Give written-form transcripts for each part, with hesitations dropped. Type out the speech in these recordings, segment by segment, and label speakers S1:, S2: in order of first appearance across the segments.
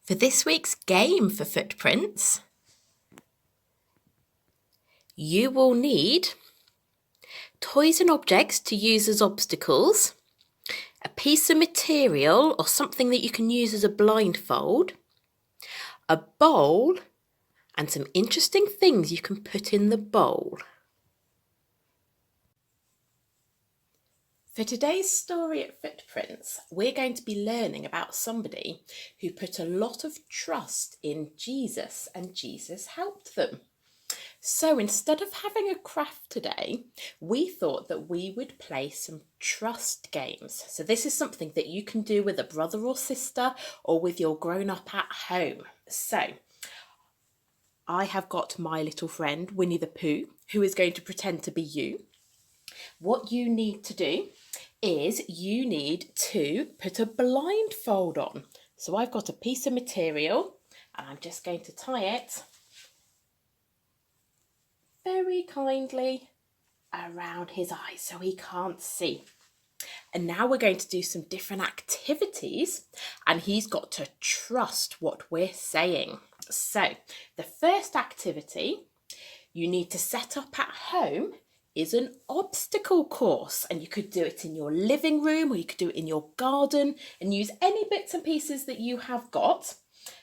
S1: For this week's game for footprints, you will need toys and objects to use as obstacles, a piece of material or something that you can use as a blindfold, a bowl, and some interesting things you can put in the bowl. For today's story at Footprints, we're going to be learning about somebody who put a lot of trust in Jesus and Jesus helped them. So instead of having a craft today, we thought that we would play some trust games. So this is something that you can do with a brother or sister or with your grown-up at home. So I have got my little friend, Winnie the Pooh, who is going to pretend to be you. What you need to do is you need to put a blindfold on. So I've got a piece of material and I'm just going to tie it very kindly around his eyes so he can't see. And now we're going to do some different activities and he's got to trust what we're saying. So the first activity you need to set up at home is an obstacle course, and you could do it in your living room or you could do it in your garden and use any bits and pieces that you have got.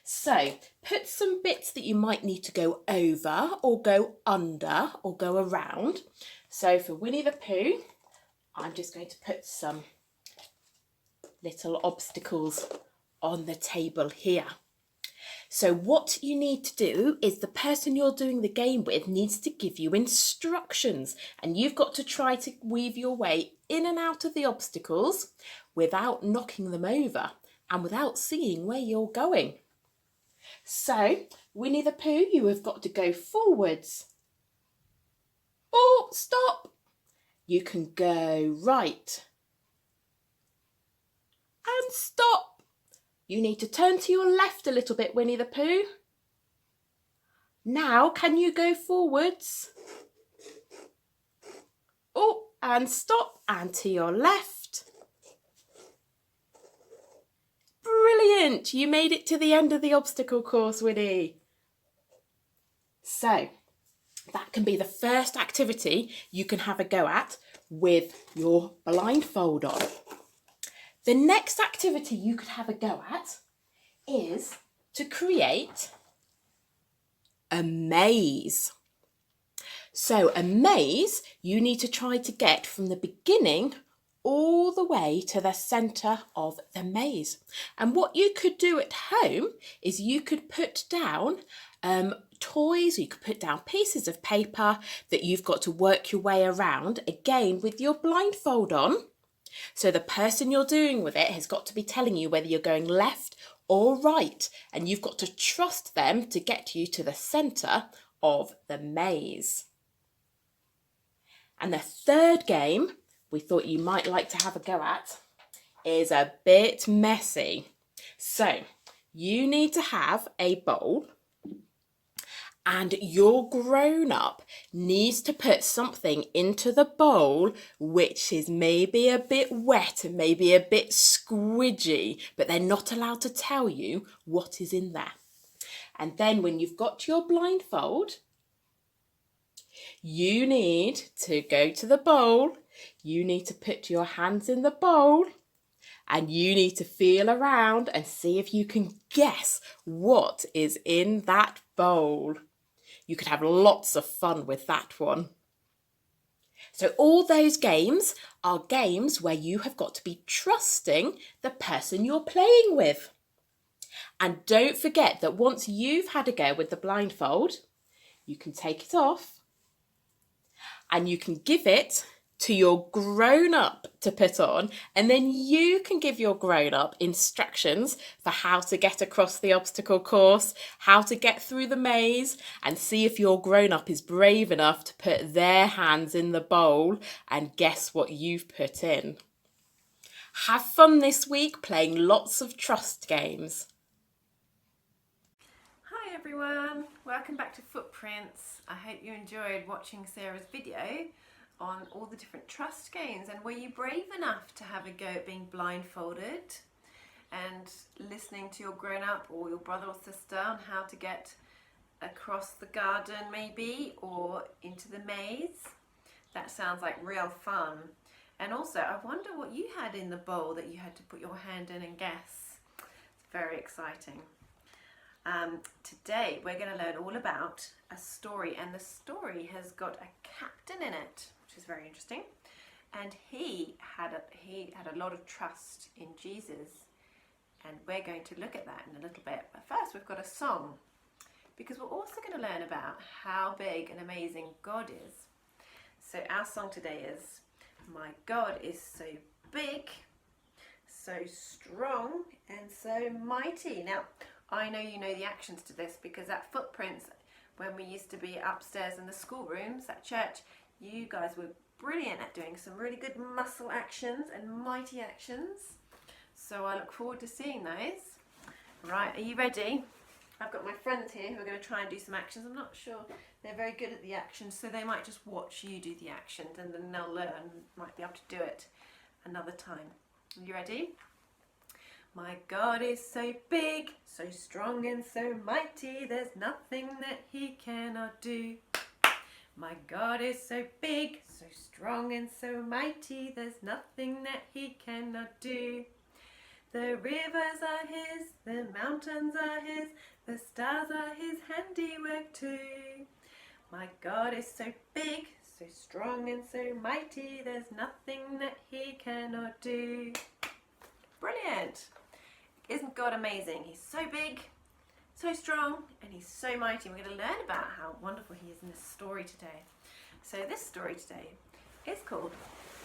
S1: So put some bits that you might need to go over or go under or go around. So for Winnie the Pooh, I'm just going to put some little obstacles on the table here. So what you need to do is the person you're doing the game with needs to give you instructions and you've got to try to weave your way in and out of the obstacles without knocking them over and without seeing where you're going. So, Winnie the Pooh, you have got to go forwards. Oh, stop! You can go right and stop. You need to turn to your left a little bit, Winnie the Pooh. Now, can you go forwards? Oh, and stop, and to your left. Brilliant! You made it to the end of the obstacle course, Winnie. So, that can be the first activity you can have a go at with your blindfold on. The next activity you could have a go at is to create a maze. So a maze, you need to try to get from the beginning all the way to the centre of the maze. And what you could do at home is you could put down toys, or you could put down pieces of paper that you've got to work your way around, again with your blindfold on. So the person you're doing with it has got to be telling you whether you're going left or right, and you've got to trust them to get you to the centre of the maze. And the third game we thought you might like to have a go at is a bit messy. So you need to have a bowl and your grown-up needs to put something into the bowl which is maybe a bit wet and maybe a bit squidgy, but they're not allowed to tell you what is in there. And then when you've got your blindfold, you need to go to the bowl, you need to put your hands in the bowl, and you need to feel around and see if you can guess what is in that bowl. You could have lots of fun with that one. So all those games are games where you have got to be trusting the person you're playing with. And don't forget that once you've had a go with the blindfold, you can take it off and you can give it to your grown-up to put on, and then you can give your grown-up instructions for how to get across the obstacle course, how to get through the maze, and see if your grown-up is brave enough to put their hands in the bowl and guess what you've put in. Have fun this week playing lots of trust games.
S2: Hi everyone, welcome back to Footprints. I hope you enjoyed watching Sarah's video on all the different trust games, and were you brave enough to have a go at being blindfolded and listening to your grown-up or your brother or sister on how to get across the garden maybe, or into the maze. That sounds like real fun. And also, I wonder what you had in the bowl that you had to put your hand in and guess. It's very exciting. Today we're going to learn all about a story, and the story has got a captain in it, which is very interesting. And he had a lot of trust in Jesus, and we're going to look at that in a little bit. But first we've got a song, because we're also going to learn about how big and amazing God is. So our song today is, "My God is so big, so strong and so mighty." Now, I know you know the actions to this, because at Footprints, when we used to be upstairs in the schoolrooms at church, you guys were brilliant at doing some really good muscle actions and mighty actions. So I look forward to seeing those. Right, are you ready? I've got my friends here who are going to try and do some actions. I'm not sure they're very good at the actions, so they might just watch you do the actions and then they'll learn, might be able to do it another time. Are you ready? My God is so big, so strong and so mighty, there's nothing that he cannot do. My God is so big, so strong and so mighty, there's nothing that he cannot do. The rivers are his, the mountains are his, the stars are his handiwork too. My God is so big, so strong and so mighty, there's nothing that he cannot do. Brilliant! Isn't God amazing? He's so big, so strong, and he's so mighty. We're going to learn about how wonderful he is in this story today. So this story today is called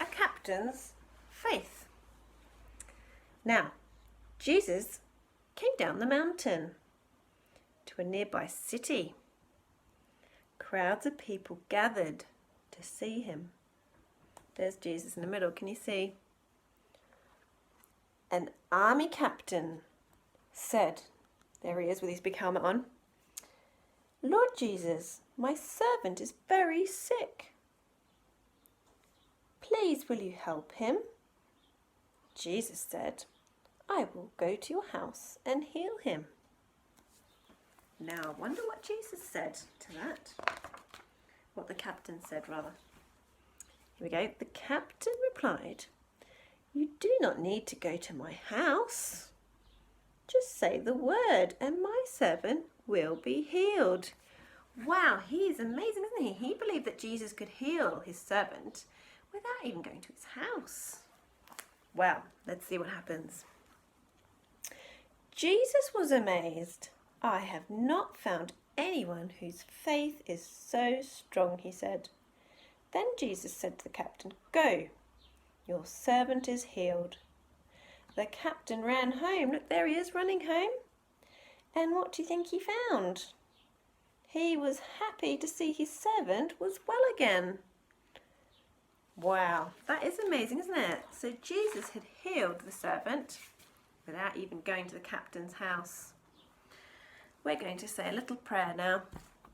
S2: A Captain's Faith. Now, Jesus came down the mountain to a nearby city. Crowds of people gathered to see him. There's Jesus in the middle, can you see? An army captain said, there he is with his big helmet on, "Lord Jesus, my servant is very sick. Please will you help him?" Jesus said, "I will go to your house and heal him." Now, I wonder what Jesus said to that. What the captain said, rather. Here we go. The captain replied, "You do not need to go to my house. Just say the word and my servant will be healed." Wow, he's amazing, isn't he? He believed that Jesus could heal his servant without even going to his house. Well, let's see what happens. Jesus was amazed. "I have not found anyone whose faith is so strong," he said. Then Jesus said to the captain, "Go, your servant is healed." The captain ran home. Look, there he is running home. And what do you think he found? He was happy to see his servant was well again. Wow, that is amazing, isn't it? So Jesus had healed the servant without even going to the captain's house. We're going to say a little prayer now.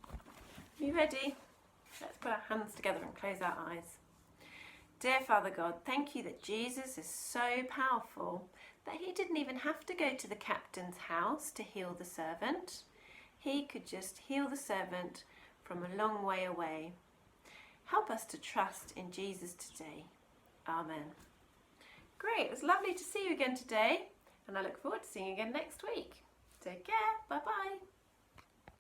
S2: Are you ready? Let's put our hands together and close our eyes. Dear Father God, thank you that Jesus is so powerful that he didn't even have to go to the captain's house to heal the servant. He could just heal the servant from a long way away. Help us to trust in Jesus today. Amen. Great, it was lovely to see you again today, and I look forward to seeing you again next week. Take care, bye-bye.